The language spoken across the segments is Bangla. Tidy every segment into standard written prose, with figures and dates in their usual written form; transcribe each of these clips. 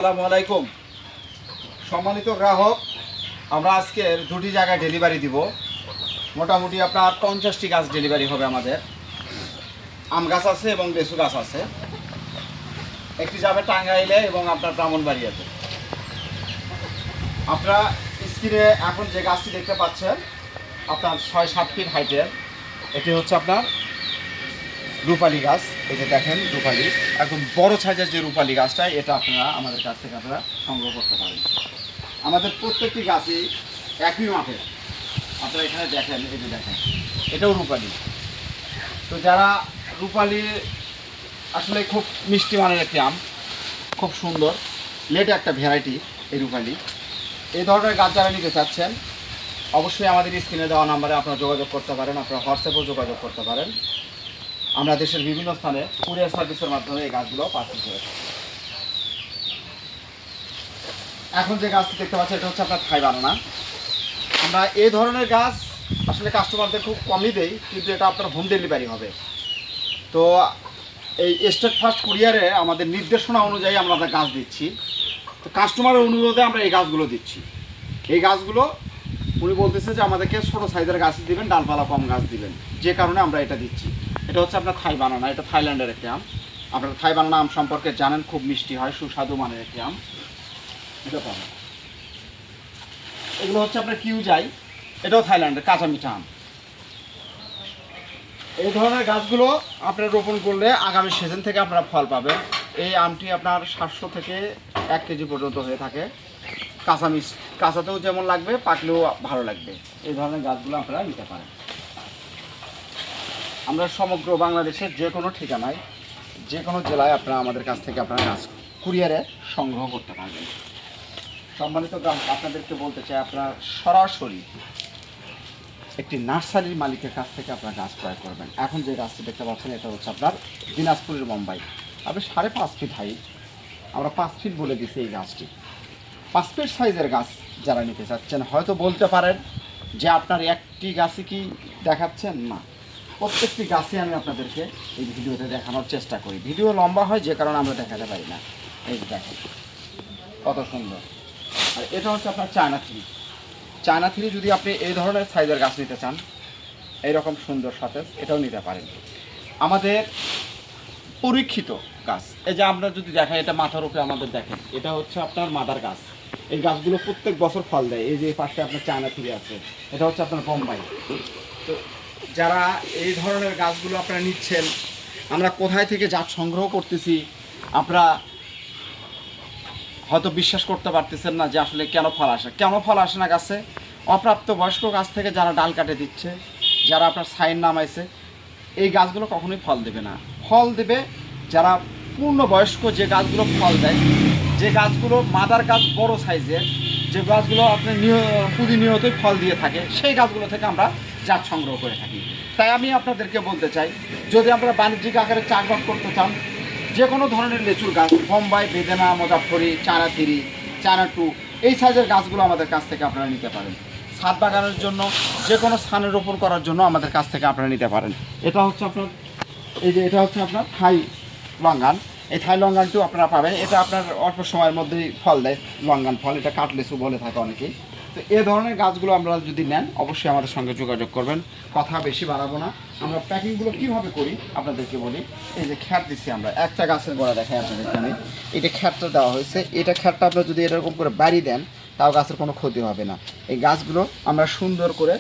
আসসালামু আলাইকুম সম্মানিত গ্রাহক, আমরা আজকের দুটি জায়গায় ডেলিভারি দিব। মোটামুটি আপনার 50টি গাছ ডেলিভারি হবে। আমাদের আম গাছ আছে এবং লেচু গাছ আছে। একটি যাবে টাঙ্গাইলে এবং আপনার ব্রাহ্মণবাড়িয়াতে। আপনারা স্ক্রিনে এখন যে গাছটি দেখতে পাচ্ছেন আপনার 6-7 ফিট হাইটের, এটি হচ্ছে আপনার রূপালী গাছ। এই যে দেখেন রূপালী, একদম বড় সাইজের যে রূপালী গাছটা, এটা আপনারা আমাদের কাছ থেকে আপনারা সংগ্রহ করতে পারেন। আমাদের প্রত্যেকটি গাছই একই মাপের। আপনারা এখানে দেখেন, এই যে দেখেন এটাও রূপালী। তো যারা রূপালী আসলে খুব মিষ্টি মানের একটি আম, খুব সুন্দর লেটে একটা ভ্যারাইটি এই রূপালী। এই ধরনের গাছ যারা নিতে চাচ্ছেন অবশ্যই আমাদের স্ক্রিনে দেওয়া নাম্বারে আপনারা যোগাযোগ করতে পারেন। আপনারা হোয়াটসঅ্যাপেও যোগাযোগ করতে পারেন। আমরা দেশের বিভিন্ন স্থানে কুরিয়ার সার্ভিসের মাধ্যমে এই গাছগুলো পার্সেল করে থাকি। এখন যে গাছটি দেখতে পাচ্ছি এটা হচ্ছে আপনার থাই বানানা। আমরা এই ধরনের গাছ আসলে কাস্টমারদের খুব কমই দেই, কিন্তু এটা আপনার হোম ডেলিভারি হবে। তো এই স্টেট ফার্স্ট কুরিয়ারে আমাদের নির্দেশনা অনুযায়ী আমরা গাছ দিচ্ছি। তো কাস্টমারের অনুরোধে আমরা এই গাছগুলো দিচ্ছি। এই গাছগুলো উনি বলতেছে যে আমাদেরকে ছোটো সাইজের গাছ দিবেন, ডালপালা কম গাছ দিবেন, যে কারণে আমরা এটা দিচ্ছি। এটা হচ্ছে আপনার থাই বানানা, এটা থাইল্যান্ডের একটি আম। আপনারা থাই বানানা আম সম্পর্কে জানেন, খুব মিষ্টি হয়, সুস্বাদু মানের একটি আম। এটা পাবেন। এগুলো হচ্ছে আপনার কিউজাই, এটাও থাইল্যান্ডের কাঁচা মিঠা আম। এই ধরনের গাছগুলো আপনারা রোপণ করলে আগামী সিজন থেকে আপনারা ফল পাবেন। এই আমটি আপনার 700 থেকে 1 কেজি পর্যন্ত হয়ে থাকে। কাঁচাতেও যেমন লাগবে, পাকলেও ভালো লাগবে। এই ধরনের গাছগুলো আপনারা নিতে পারেন। আমরা সমগ্র বাংলাদেশের যে কোনো ঠিকানায়, যে কোনো জেলায় আপনারা আমাদের কাছ থেকে আপনারা গাছ কুরিয়ারে সংগ্রহ করতে পারবেন। সম্মানিত গ্রাহক, আপনাদেরকে বলতে চাই আপনারা সরাসরি একটি নার্সারির মালিকের কাছ থেকে আপনারা গাছ ক্রয় করবেন। এখন যে গাছটি দেখতে পাচ্ছেন এটা হচ্ছে আপনার দিনাজপুরের বোম্বাই। আপনি 5.5 ফিট হাইট, আমরা 5 ফিট বলে দিচ্ছি এই গাছটি। 5 ফিট সাইজের গাছ যারা নিতে চাচ্ছেন হয়তো বলতে পারেন যে আপনার একটি গাছই কি দেখাচ্ছেন, না, প্রত্যেকটি গাছই আমি আপনাদেরকে এই ভিডিওতে দেখানোর চেষ্টা করি। ভিডিও লম্বা হয় যে কারণে আমরা দেখাতে পারি না। এই দেখেন কত সুন্দর। আর এটা হচ্ছে আপনার চায়না থ্রি। যদি আপনি এই ধরনের সাইজের গাছ নিতে চান, এইরকম সুন্দর সতেজ, এটাও নিতে পারেন। আমাদের পরীক্ষিত গাছ, এই যে আমরা যদি দেখেন এটা মাথার উপরে আমাদের দেখেন, এটা হচ্ছে আপনার মাদার গাছ। এই গাছগুলো প্রত্যেক বছর ফল দেয়। এই যে পাশে আপনার চায়না থ্রি আছে, এটা হচ্ছে আপনার বোম্বাই। তো যারা এই ধরনের গাছগুলো আপনারা নিচ্ছেন, আমরা কোথায় থেকে জাত সংগ্রহ করতেছি আপনারা হয়তো বিশ্বাস করতে পারতেছেন না যে আসলে কেন ফল আসে না গাছে। অপ্রাপ্ত বয়স্ক গাছ থেকে যারা ডাল কাটে দিচ্ছে, যারা আপনার সাইন নামাইছে, এই গাছগুলো কখনোই ফল দেবে না। ফল দেবে যারা পূর্ণবয়স্ক যে গাছগুলো ফল দেয়, যে গাছগুলো মাদার গাছ বড় সাইজের, যে গাছগুলো আপনার প্রতিনিয়তই ফল দিয়ে থাকে, সেই গাছগুলো থেকে আমরা জাত সংগ্রহ করে থাকি। তাই আমি আপনাদেরকে বলতে চাই, যদি আপনারা বাণিজ্যিক আকারে চাষবাস করতে চান, যে কোনো ধরনের লেচুর গাছ, Bombai, Bedana, Muzaffari, China three, China two, এই সাইজের গাছগুলো আমাদের কাছ থেকে আপনারা নিতে পারেন। ছাদ বাগানের জন্য, যে কোনো স্থানে রোপণ করার জন্য আমাদের কাছ থেকে আপনারা নিতে পারেন। এটা হচ্ছে আপনার, এই যে এটা হচ্ছে আপনার থাই লঙ্গান। এই থাই লঙ্গানটিও আপনারা পাবেন। এটা আপনার অল্প সময়ের মধ্যেই ফল দেয়, লঙ্গান ফল। এটা কাটলেচু বলে থাকে অনেকেই। তো এ ধরনের গাছগুলো আমরা যদি নেন অবশ্যই আমাদের সঙ্গে যোগাযোগ করবেন। কথা বেশি বাড়াবো না। আমরা প্যাকিংগুলো কীভাবে করি আপনাদেরকে বলি। এই যে খ্যাট দিচ্ছি আমরা, একটা গাছের গোড়া দেখাই আপনাদের এখানে, এটা খ্যাটটা দেওয়া হয়েছে। এটা খ্যাটটা আপনারা যদি এরকম করে বাড়ি দেন তাও গাছের কোনো ক্ষতি হবে না। এই গাছগুলো আমরা সুন্দর করে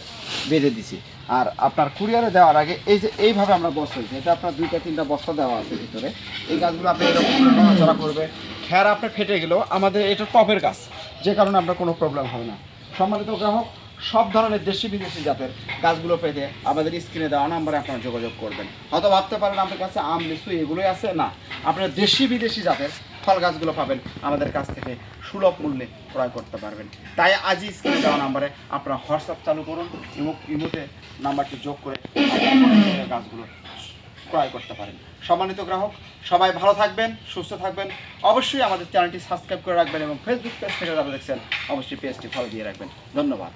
বেঁধে দিছি। আর আপনার কুরিয়ারে দেওয়ার আগে এই যে এইভাবে আমরা বস্তা দিচ্ছি, এটা আপনার 2-3টা বস্তা দেওয়া আছে ভিতরে। এই গাছগুলো আপনি এরকম নড়াচড়া করবে, খ্যার আপনার ফেটে গেলেও আমাদের এটা টপের গাছ, যে কারণে আপনার কোনো প্রবলেম হবে না। সম্মানিত গ্রাহক, সব ধরনের দেশি বিদেশি জাতের গাছগুলো পেতে আমাদের স্ক্রিনে দেওয়া নাম্বারে আপনারা যোগাযোগ করবেন। হয়তো ভাবতে পারেন আমাদের কাছে আম, লিচু এগুলোই আছে, না, আপনারা দেশি বিদেশি জাতের ফল গাছগুলো পাবেন আমাদের কাছ থেকে সুলভ মূল্যে ক্রয় করতে পারবেন। তাই আজই স্ক্রিনে দেওয়া নাম্বারে আপনারা হোয়াটসঅ্যাপ চালু করুন, ইমোতে নাম্বারটি যোগ করে গাছগুলো ক্রয় করতে পারেন। সম্মানিত গ্রাহক, সবাই ভালো থাকবেন, সুস্থ থাকবেন। অবশ্যই আমাদের চ্যানেলটি সাবস্ক্রাইব করে রাখবেন এবং ফেসবুক পেজ থেকে যারা দেখছেন অবশ্যই পেজটি ফলো দিয়ে রাখবেন। ধন্যবাদ।